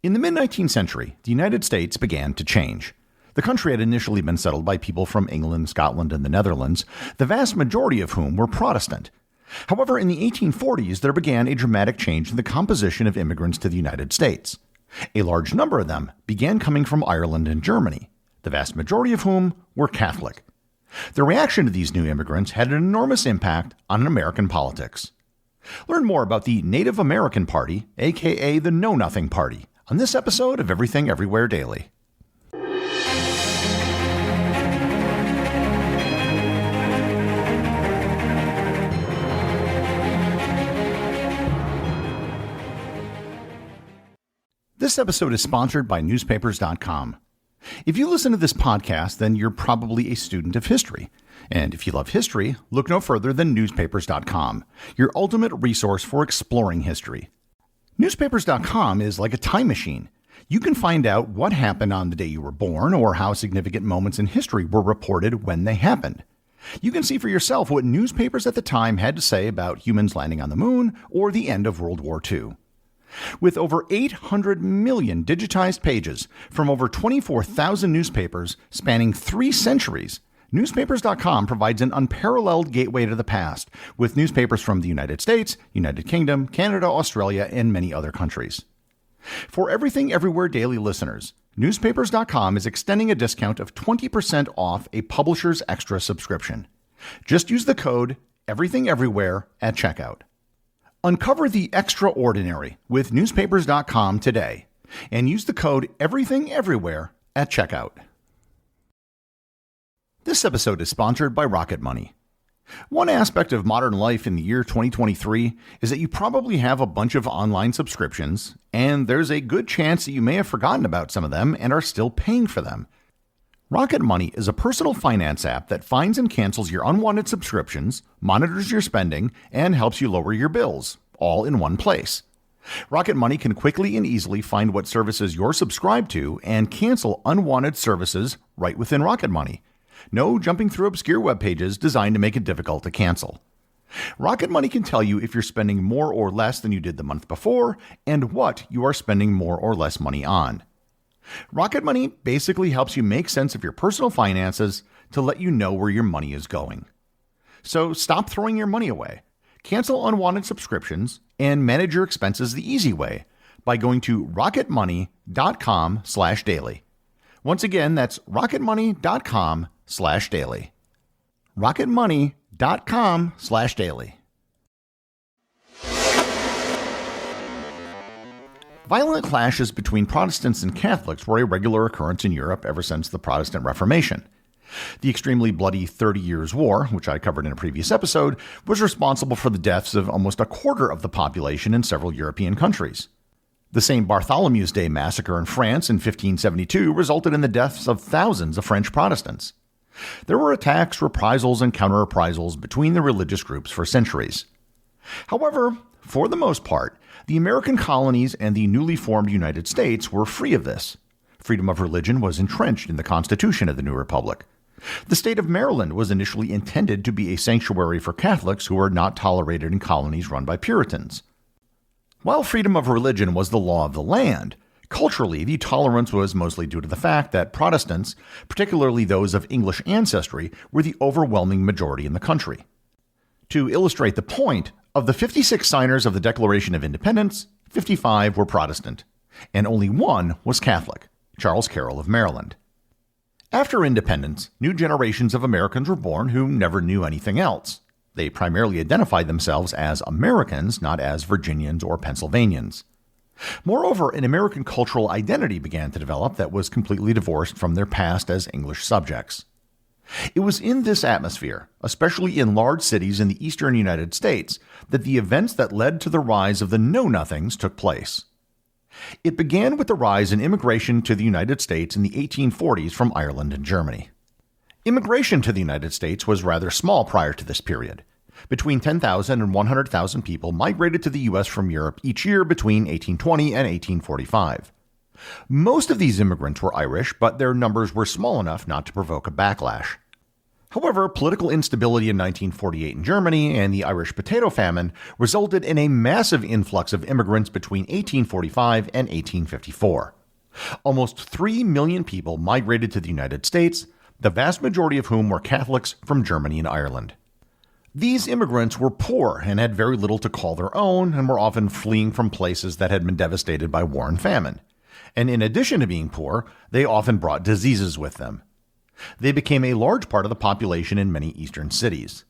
In the mid-19th century, the United States began to change. The country had initially been settled by people from England, Scotland, and the Netherlands, the vast majority of whom were Protestant. However, in the 1840s, there began a dramatic change in the composition of immigrants to the United States. A large number of them began coming from Ireland and Germany, the vast majority of whom were Catholic. The reaction to these new immigrants had an enormous impact on American politics. Learn more about the Native American Party, aka the Know Nothing Party, on this episode of Everything Everywhere Daily. This episode is sponsored by newspapers.com. If you listen to this podcast, then you're probably a student of history. And if you love history, look no further than newspapers.com, your ultimate resource for exploring history. Newspapers.com is like a time machine. You can find out what happened on the day you were born or how significant moments in history were reported when they happened. You can see for yourself what newspapers at the time had to say about humans landing on the moon or the end of World War II. With over 800 million digitized pages from over 24,000 newspapers spanning 3 centuries, Newspapers.com provides an unparalleled gateway to the past, with newspapers from the United States, United Kingdom, Canada, Australia, and many other countries. For Everything Everywhere Daily listeners, Newspapers.com is extending a discount of 20% off a Publisher's Extra subscription. Just use the code EverythingEverywhere at checkout. Uncover the extraordinary with newspapers.com today and use the code EverythingEverywhere at checkout. This episode is sponsored by Rocket Money. One aspect of modern life in the year 2023 is that you probably have a bunch of online subscriptions, and there's a good chance that you may have forgotten about some of them and are still paying for them. Rocket Money is a personal finance app that finds and cancels your unwanted subscriptions, monitors your spending, and helps you lower your bills, all in one place. Rocket Money can quickly and easily find what services you're subscribed to and cancel unwanted services right within Rocket Money. No jumping through obscure web pages designed to make it difficult to cancel. Rocket Money can tell you if you're spending more or less than you did the month before and what you are spending more or less money on. Rocket Money basically helps you make sense of your personal finances to let you know where your money is going. So stop throwing your money away, cancel unwanted subscriptions, and manage your expenses the easy way by going to rocketmoney.com/daily. Once again, that's rocketmoney.com/daily. rocketmoney.com/daily. Violent clashes between Protestants and Catholics were a regular occurrence in Europe ever since the Protestant Reformation. The extremely bloody 30 Years' War, which I covered in a previous episode, was responsible for the deaths of almost a quarter of the population in several European countries. The St. Bartholomew's Day massacre in France in 1572 resulted in the deaths of thousands of French Protestants. There were attacks, reprisals, and counter-reprisals between the religious groups for centuries. However, for the most part, the American colonies and the newly formed United States were free of this. Freedom of religion was entrenched in the Constitution of the new republic. The state of Maryland was initially intended to be a sanctuary for Catholics who were not tolerated in colonies run by Puritans. While freedom of religion was the law of the land, culturally the tolerance was mostly due to the fact that Protestants, particularly those of English ancestry, were the overwhelming majority in the country. To illustrate the point, of the 56 signers of the Declaration of Independence, 55 were Protestant, and only one was Catholic, Charles Carroll of Maryland. After independence, new generations of Americans were born who never knew anything else. They primarily identified themselves as Americans, not as Virginians or Pennsylvanians. Moreover, an American cultural identity began to develop that was completely divorced from their past as English subjects. It was in this atmosphere, especially in large cities in the eastern United States, that the events that led to the rise of the Know-Nothings took place. It began with the rise in immigration to the United States in the 1840s from Ireland and Germany. Immigration to the United States was rather small prior to this period. Between 10,000 and 100,000 people migrated to the U.S. from Europe each year between 1820 and 1845. Most of these immigrants were Irish, but their numbers were small enough not to provoke a backlash. However, political instability in 1948 in Germany and the Irish potato famine resulted in a massive influx of immigrants between 1845 and 1854. Almost 3 million people migrated to the United States, the vast majority of whom were Catholics from Germany and Ireland. These immigrants were poor and had very little to call their own and were often fleeing from places that had been devastated by war and famine. And in addition to being poor, they often brought diseases with them. They became a large part of the population in many eastern cities.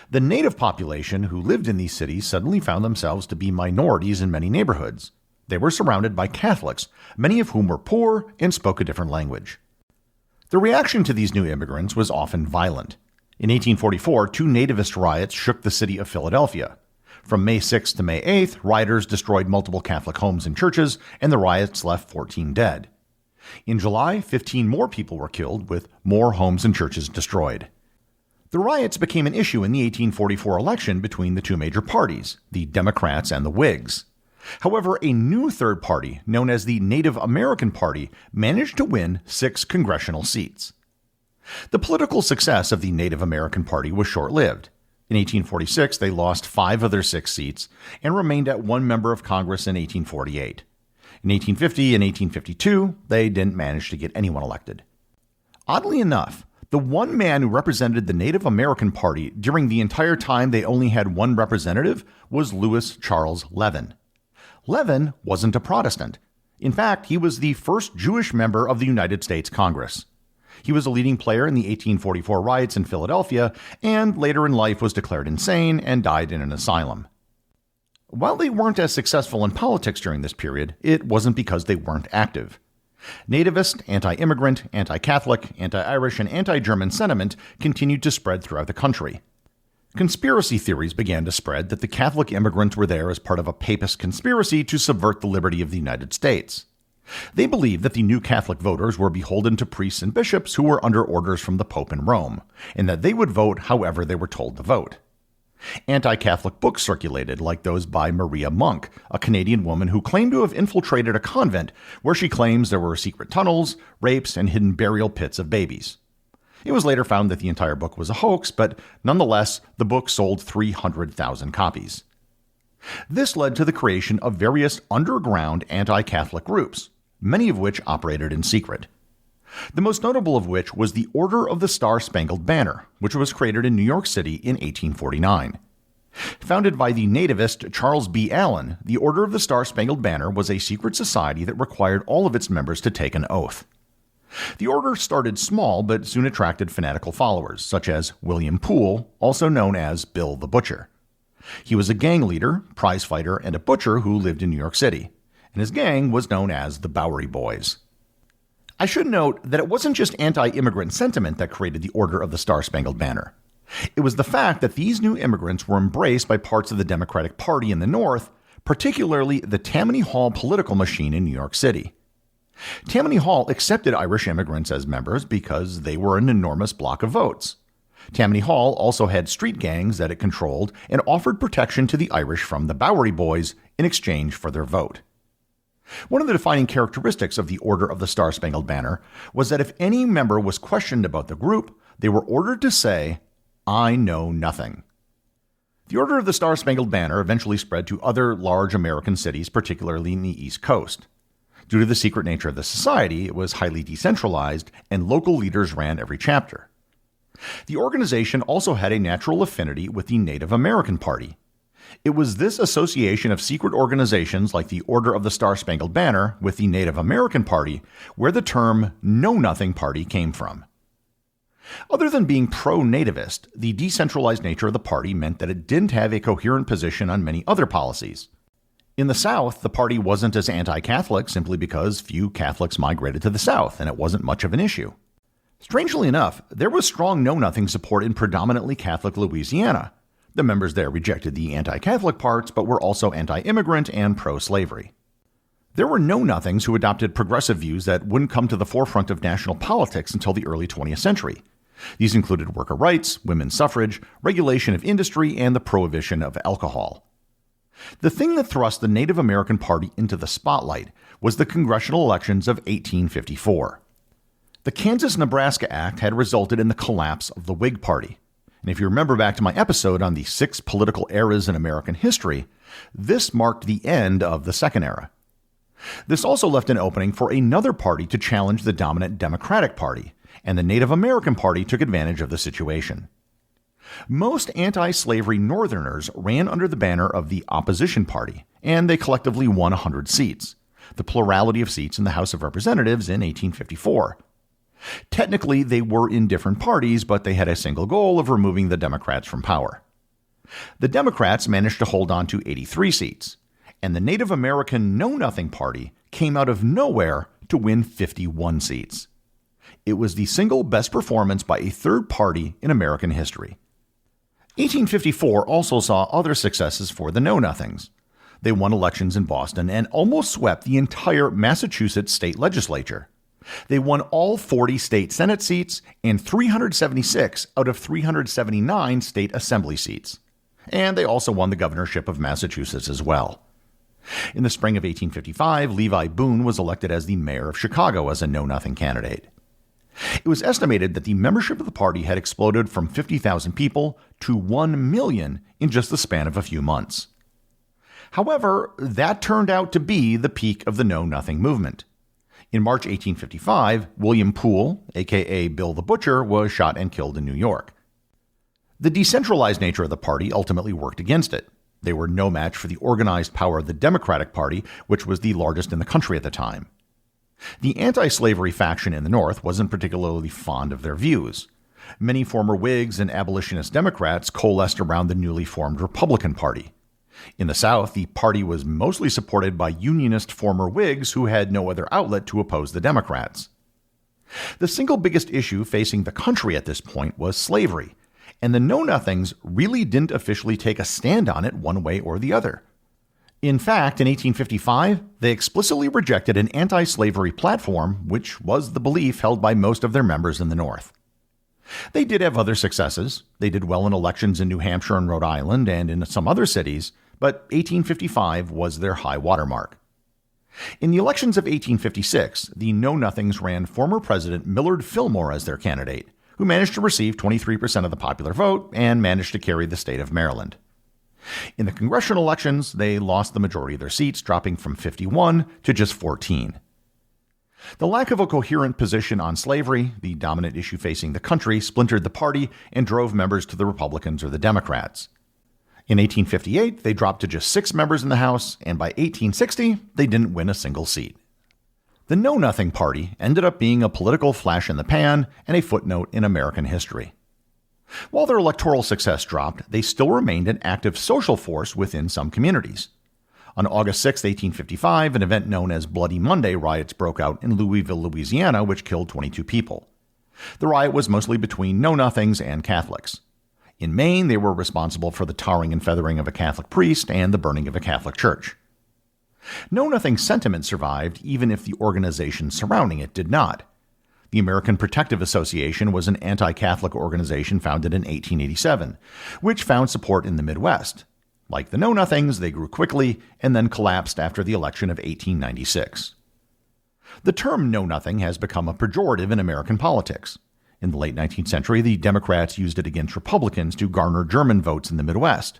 The native population who lived in these cities suddenly found themselves to be minorities in many neighborhoods. They were surrounded by Catholics, many of whom were poor and spoke a different language. The reaction to these new immigrants was often violent. In 1844, 2 nativist riots shook the city of Philadelphia. From May 6th to May 8th, rioters destroyed multiple Catholic homes and churches, and the riots left 14 dead. In July, 15 more people were killed, with more homes and churches destroyed. The riots became an issue in the 1844 election between the 2 major parties, the Democrats and the Whigs. However, a new third party, known as the Native American Party, managed to win 6 congressional seats. The political success of the Native American Party was short-lived. In 1846, they lost 5 of their 6 seats and remained at 1 member of Congress in 1848. In 1850 and 1852, they didn't manage to get anyone elected. Oddly enough, the one man who represented the Native American Party during the entire time they only had 1 representative was Lewis Charles Levin. Levin wasn't a Protestant. In fact, he was the first Jewish member of the United States Congress. He was a leading player in the 1844 riots in Philadelphia, and later in life was declared insane and died in an asylum. While they weren't as successful in politics during this period, it wasn't because they weren't active. Nativist, anti-immigrant, anti-Catholic, anti-Irish, and anti-German sentiment continued to spread throughout the country. Conspiracy theories began to spread that the Catholic immigrants were there as part of a papist conspiracy to subvert the liberty of the United States. They believed that the new Catholic voters were beholden to priests and bishops who were under orders from the Pope in Rome, and that they would vote however they were told to vote. Anti-Catholic books circulated, like those by Maria Monk, a Canadian woman who claimed to have infiltrated a convent where she claims there were secret tunnels, rapes, and hidden burial pits of babies. It was later found that the entire book was a hoax, but nonetheless, the book sold 300,000 copies. This led to the creation of various underground anti-Catholic groups, many of which operated in secret. The most notable of which was the Order of the Star-Spangled Banner, which was created in New York City in 1849. Founded by the nativist Charles B. Allen, the Order of the Star-Spangled Banner was a secret society that required all of its members to take an oath. The order started small but soon attracted fanatical followers, such as William Poole, also known as Bill the Butcher. He was a gang leader, prize fighter, and a butcher who lived in New York City, and his gang was known as the Bowery Boys. I should note that it wasn't just anti-immigrant sentiment that created the Order of the Star-Spangled Banner. It was the fact that these new immigrants were embraced by parts of the Democratic Party in the North, particularly the Tammany Hall political machine in New York City. Tammany Hall accepted Irish immigrants as members because they were an enormous block of votes. Tammany Hall also had street gangs that it controlled and offered protection to the Irish from the Bowery Boys in exchange for their vote. One of the defining characteristics of the Order of the Star-Spangled Banner was that if any member was questioned about the group, they were ordered to say, "I know nothing." The Order of the Star-Spangled Banner eventually spread to other large American cities, particularly in the East Coast. Due to the secret nature of the society, it was highly decentralized, and local leaders ran every chapter. The organization also had a natural affinity with the Native American Party. It was this association of secret organizations like the Order of the Star-Spangled Banner with the Native American Party where the term Know-Nothing Party came from. Other than being pro-nativist, the decentralized nature of the party meant that it didn't have a coherent position on many other policies. In the South, the party wasn't as anti-Catholic simply because few Catholics migrated to the South and it wasn't much of an issue. Strangely enough, there was strong Know-Nothing support in predominantly Catholic Louisiana. The members there rejected the anti-Catholic parts, but were also anti-immigrant and pro-slavery. There were Know-Nothings who adopted progressive views that wouldn't come to the forefront of national politics until the early 20th century. These included worker rights, women's suffrage, regulation of industry, and the prohibition of alcohol. The thing that thrust the Native American Party into the spotlight was the congressional elections of 1854. The Kansas-Nebraska Act had resulted in the collapse of the Whig Party. And if you remember back to my episode on the 6 political eras in American history, this marked the end of the Second Era. This also left an opening for another party to challenge the dominant Democratic Party, and the Native American Party took advantage of the situation. Most anti-slavery Northerners ran under the banner of the Opposition Party, and they collectively won 100 seats, the plurality of seats in the House of Representatives in 1854. Technically, they were in different parties, but they had a single goal of removing the Democrats from power. The Democrats managed to hold on to 83 seats, and the Native American Know-Nothing Party came out of nowhere to win 51 seats. It was the single best performance by a third party in American history. 1854 also saw other successes for the Know-Nothings. They won elections in Boston and almost swept the entire Massachusetts state legislature. They won all 40 state Senate seats and 376 out of 379 state assembly seats. And they also won the governorship of Massachusetts as well. In the spring of 1855, Levi Boone was elected as the mayor of Chicago as a know-nothing candidate. It was estimated that the membership of the party had exploded from 50,000 people to 1 million in just the span of a few months. However, that turned out to be the peak of the know-nothing movement. In March 1855, William Poole, a.k.a. Bill the Butcher, was shot and killed in New York. The decentralized nature of the party ultimately worked against it. They were no match for the organized power of the Democratic Party, which was the largest in the country at the time. The anti-slavery faction in the North wasn't particularly fond of their views. Many former Whigs and abolitionist Democrats coalesced around the newly formed Republican Party. In the South, the party was mostly supported by Unionist former Whigs who had no other outlet to oppose the Democrats. The single biggest issue facing the country at this point was slavery, and the Know-Nothings really didn't officially take a stand on it one way or the other. In fact, in 1855, they explicitly rejected an anti-slavery platform, which was the belief held by most of their members in the North. They did have other successes. They did well in elections in New Hampshire and Rhode Island and in some other cities, but 1855 was their high watermark. In the elections of 1856, the Know-Nothings ran former President Millard Fillmore as their candidate, who managed to receive 23% of the popular vote and managed to carry the state of Maryland. In the congressional elections, they lost the majority of their seats, dropping from 51 to just 14. The lack of a coherent position on slavery, the dominant issue facing the country, splintered the party and drove members to the Republicans or the Democrats. In 1858, they dropped to just 6 members in the House, and by 1860, they didn't win a single seat. The Know-Nothing Party ended up being a political flash in the pan and a footnote in American history. While their electoral success dropped, they still remained an active social force within some communities. On August 6, 1855, an event known as Bloody Monday riots broke out in Louisville, Louisiana, which killed 22 people. The riot was mostly between Know-Nothings and Catholics. In Maine, they were responsible for the tarring and feathering of a Catholic priest and the burning of a Catholic church. Know-Nothing sentiment survived, even if the organization surrounding it did not. The American Protective Association was an anti-Catholic organization founded in 1887, which found support in the Midwest. Like the Know-Nothings, they grew quickly and then collapsed after the election of 1896. The term Know-Nothing has become a pejorative in American politics. In the late 19th century, the Democrats used it against Republicans to garner German votes in the Midwest.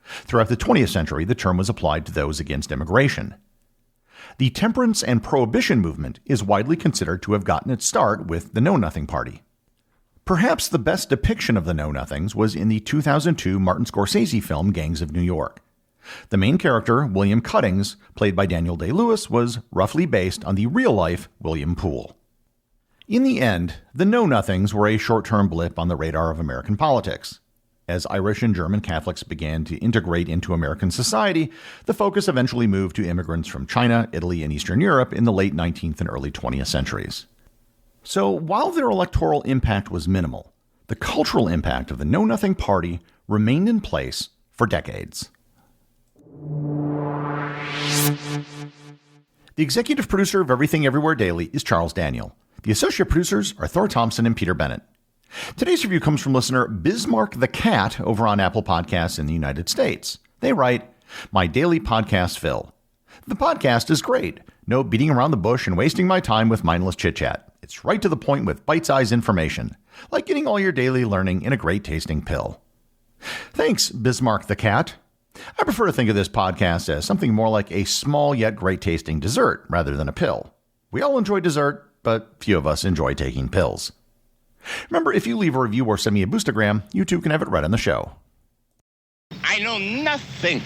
Throughout the 20th century, the term was applied to those against immigration. The temperance and prohibition movement is widely considered to have gotten its start with the Know-Nothing Party. Perhaps the best depiction of the Know-Nothings was in the 2002 Martin Scorsese film Gangs of New York. The main character, William Cuttings, played by Daniel Day-Lewis, was roughly based on the real-life William Poole. In the end, the Know-Nothings were a short-term blip on the radar of American politics. As Irish and German Catholics began to integrate into American society, the focus eventually moved to immigrants from China, Italy, and Eastern Europe in the late 19th and early 20th centuries. So while their electoral impact was minimal, the cultural impact of the Know-Nothing Party remained in place for decades. The executive producer of Everything Everywhere Daily is Charles Daniel. The associate producers are Thor Thompson and Peter Bennett. Today's review comes from listener Bismarck the Cat over on Apple Podcasts in the United States. They write, "My daily podcast fill. The podcast is great. No beating around the bush and wasting my time with mindless chit-chat. It's right to the point with bite-sized information, like getting all your daily learning in a great-tasting pill. Thanks, Bismarck the cat. I prefer to think of this podcast as something more like a small yet great-tasting dessert rather than a pill. We all enjoy dessert, but few of us enjoy taking pills. Remember, if you leave a review or send me a boostagram, you too can have it read on the show. I know nothing.